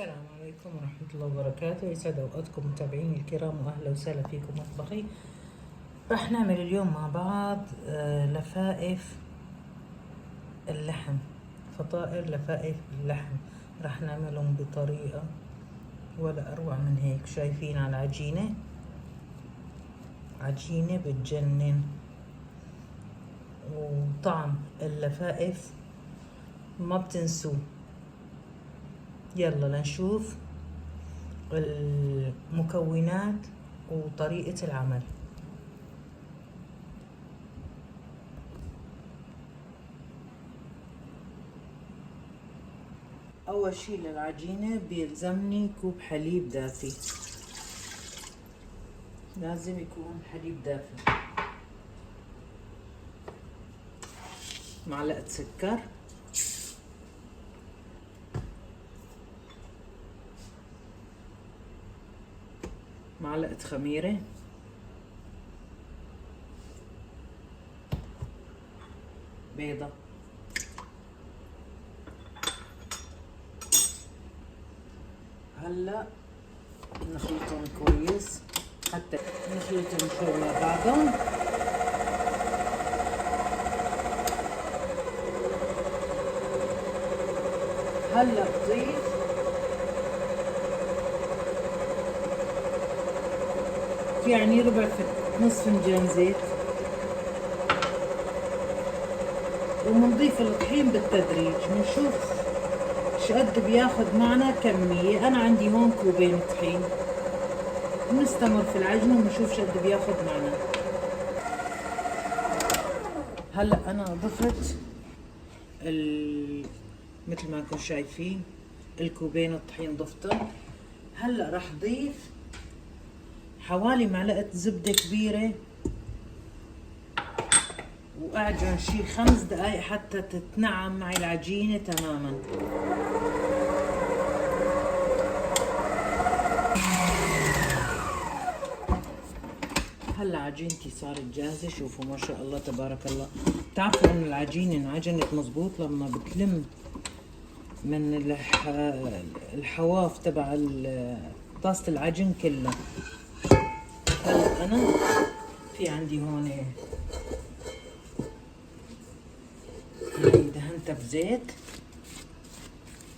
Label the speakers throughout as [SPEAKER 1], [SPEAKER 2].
[SPEAKER 1] السلام عليكم ورحمة الله وبركاته. يسعد أوقاتكم متابعيني الكرام وأهلا وسهلا فيكم مطبخي. راح نعمل اليوم مع بعض لفائف اللحم، فطائر لفائف اللحم. راح نعملهم بطريقة ولا أروع من هيك. شايفين على العجينة؟ عجينة بتجنن، وطعم اللفائف ما بتنسوه. يلا لنشوف المكونات وطريقة العمل. أول شي للعجينة بيلزمني كوب حليب دافي، لازم يكون حليب دافي، معلقة سكر، معلقة خميرة، بيضة، هلا نخلطهم كويس حتى نخلطهم شوي مع بعضهم. هلا بضيف يعني نص فنجان زيت، ومنضيف الطحين بالتدريج. بنشوف شقد بياخد معنا كمية. أنا عندي هون كوبين طحين، بنستمر في العجن ونشوف شقد بياخد معنا. هلا أنا ضفت مثل ما انكم شايفين الكوبين الطحين ضفته. هلا راح ضيف حوالي معلقة زبدة كبيرة واعجن شي 5 دقايق حتى تتنعم معي العجينة تماما. هلا عجينتي صارت جاهزة. شوفوا ما شاء الله تبارك الله. بتعرفوا ان العجينة انعجنت مزبوط لما بتلم من الحواف تبع طاسة العجن كلها. هلا انا في عندي هون دهنتها بزيت.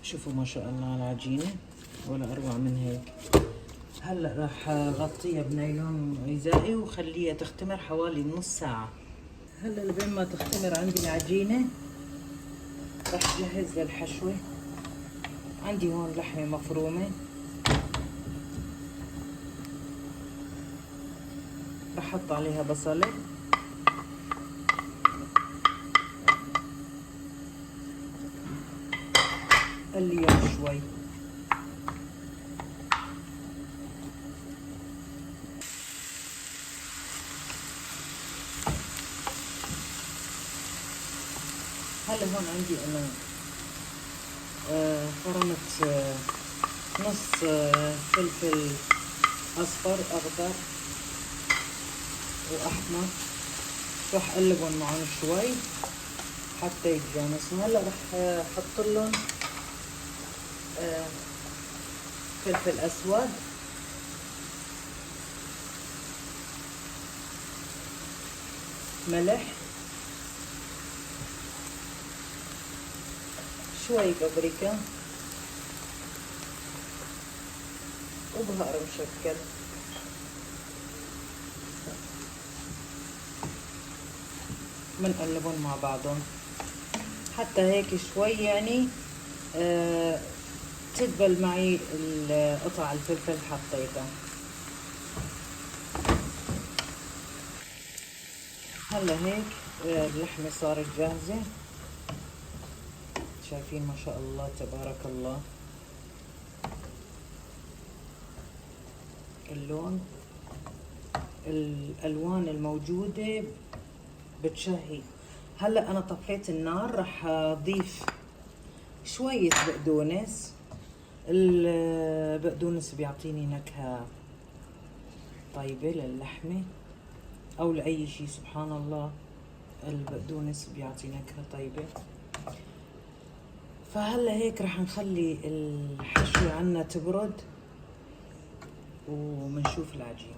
[SPEAKER 1] شوفوا ما شاء الله على العجينة، ولا اروع من هيك. هلا راح اغطيها بنايلون غذائي وخليها تختمر حوالي نص ساعة. هلا لبين ما تختمر عندي العجينة راح جهز للحشوة. عندي هون لحمة مفرومة، راح احط عليها بصلة، قليها شوي، هلا هون عندي انا فرمت نص فلفل اصفر اخضر واحمر. راح اقلبهم معهم شوي حتى يتجانسوا. هلا راح احط لهم فلفل اسود، ملح، شوي بابريكا، وبهار مشكل. بنقلبهم مع بعضهم حتى هيك شوي يعني تدبل معي قطع الفلفل حطيتها. هلا هيك اللحمة صارت جاهزة. شايفين ما شاء الله تبارك الله اللون، الألوان الموجودة بتشهي. هلا أنا طفيت النار. راح أضيف شوية بقدونس. البقدونس بيعطيني نكهة طيبة للحمة أو لأي شي. سبحان الله، البقدونس بيعطي نكهة طيبة. فهلا هيك رح نخلي الحشوة عنا تبرد ومنشوف العجينة.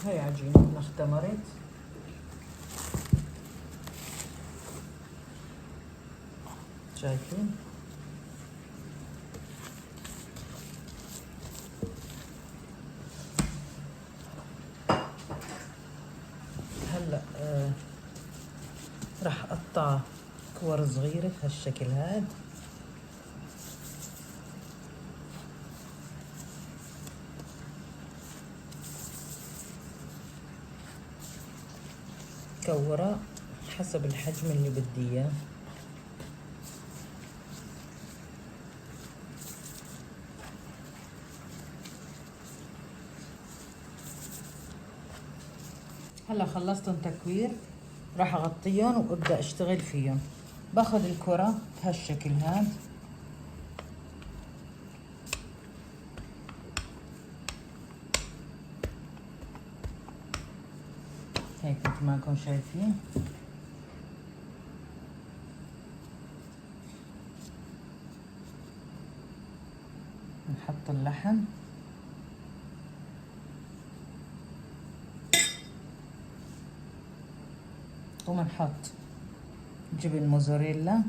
[SPEAKER 1] هاي عجينتنا اختمرت. شايفين؟ هلا راح اقطع كور صغيرة بهالشكل هاد. كورة حسب الحجم اللي بدي اياه. هلا خلصتهم تكوير، راح اغطيهم وابدا اشتغل فيهم. باخذ الكرة بهالشكل هاد، هيك مثل ما انكم شايفين. نحط اللحم، ومنحط جبن موزاريلا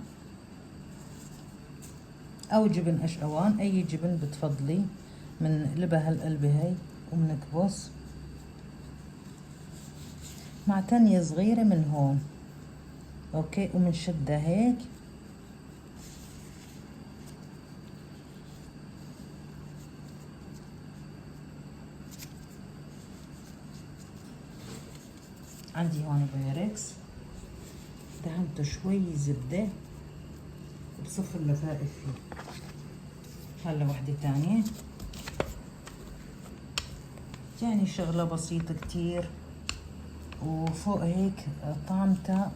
[SPEAKER 1] او جبن اشقوان، اي جبن بتفضلي. منقلبها هالقلبة هي ومنكبس مع تانية صغيرة من هون. اوكي، ومنشدها هيك. عندي هون بايركس دهنته شوي زبدة وبصف اللفائف فيه. هلا وحدة تانية، يعني شغلة بسيطة كتير، وفوق هيك طعمتها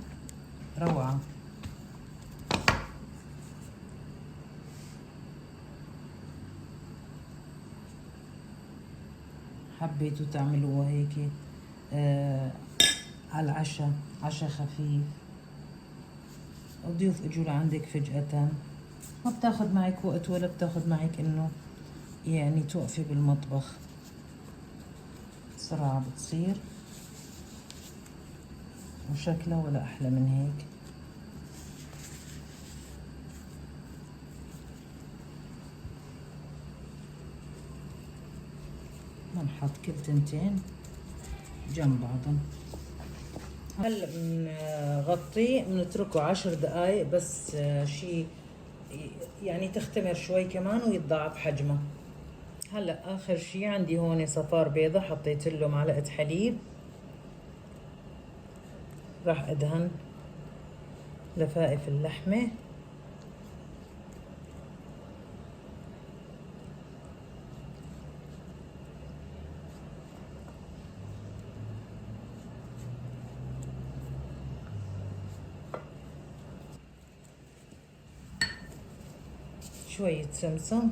[SPEAKER 1] روعة. حبيتوا تعملوها هيك على العشاء، عشاء خفيف، الضيوف اجوا لعندك فجأة، ما بتاخد معك وقت ولا بتاخد معك انه يعني توقفي بالمطبخ، بسرعة بتصير وشكلها ولا احلى من هيك. بنحط كل تنتين جنب بعضهم. هلا بنغطيه بنتركه 10 دقايق بس، شي يعني تختمر شوي كمان ويتضاعف حجمه. هلا اخر شي عندي هون صفار بيضة، حطيت له معلقة حليب. راح ادهن لفائف اللحمة، شوية سمسم،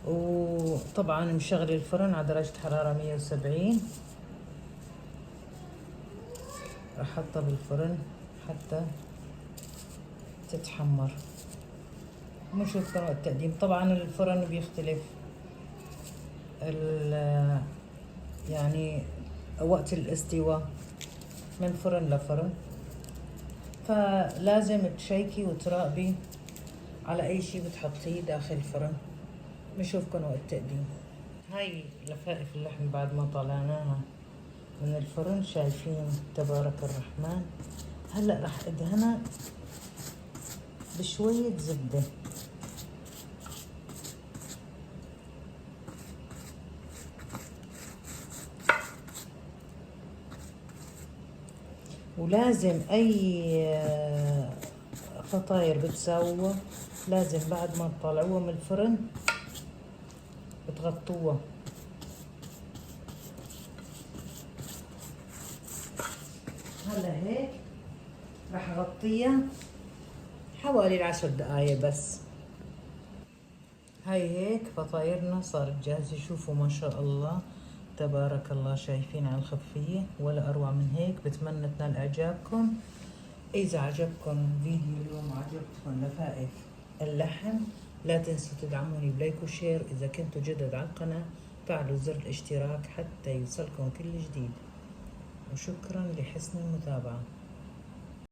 [SPEAKER 1] وطبعا مشغل الفرن على درجة حرارة 170. راح احطها بالفرن حتى تتحمر. ونشوف طريقة التقديم. طبعا الفرن بيختلف يعني وقت الاستواء من فرن لفرن، فلازم تشيكي وتراقبي على اي شي بتحطيه داخل الفرن. بنشوفكم وقت التقديم. هاي لفائف اللحم بعد ما طلعناها من الفرن، شايفين تبارك الرحمن. هلا راح ادهنها بشوية زبدة، ولازم اي فطاير بتساووها لازم بعد ما تطلعوها من الفرن بتغطوها. هلا هيك راح اغطيها حوالي 10 دقايق بس. هاي هيك فطايرنا صارت جاهزة. شوفوا ما شاء الله تبارك الله، شايفين على الخفية ولا أروع من هيك. بتمنى تنال إعجابكم. إذا عجبكم فيديو اليوم وعجبتكم لفائف اللحم، لا تنسوا تدعموني بلايك وشير. إذا كنتوا جدد على القناة فعلوا زر الاشتراك حتى يوصلكم كل جديد، وشكرا لحسن المتابعة.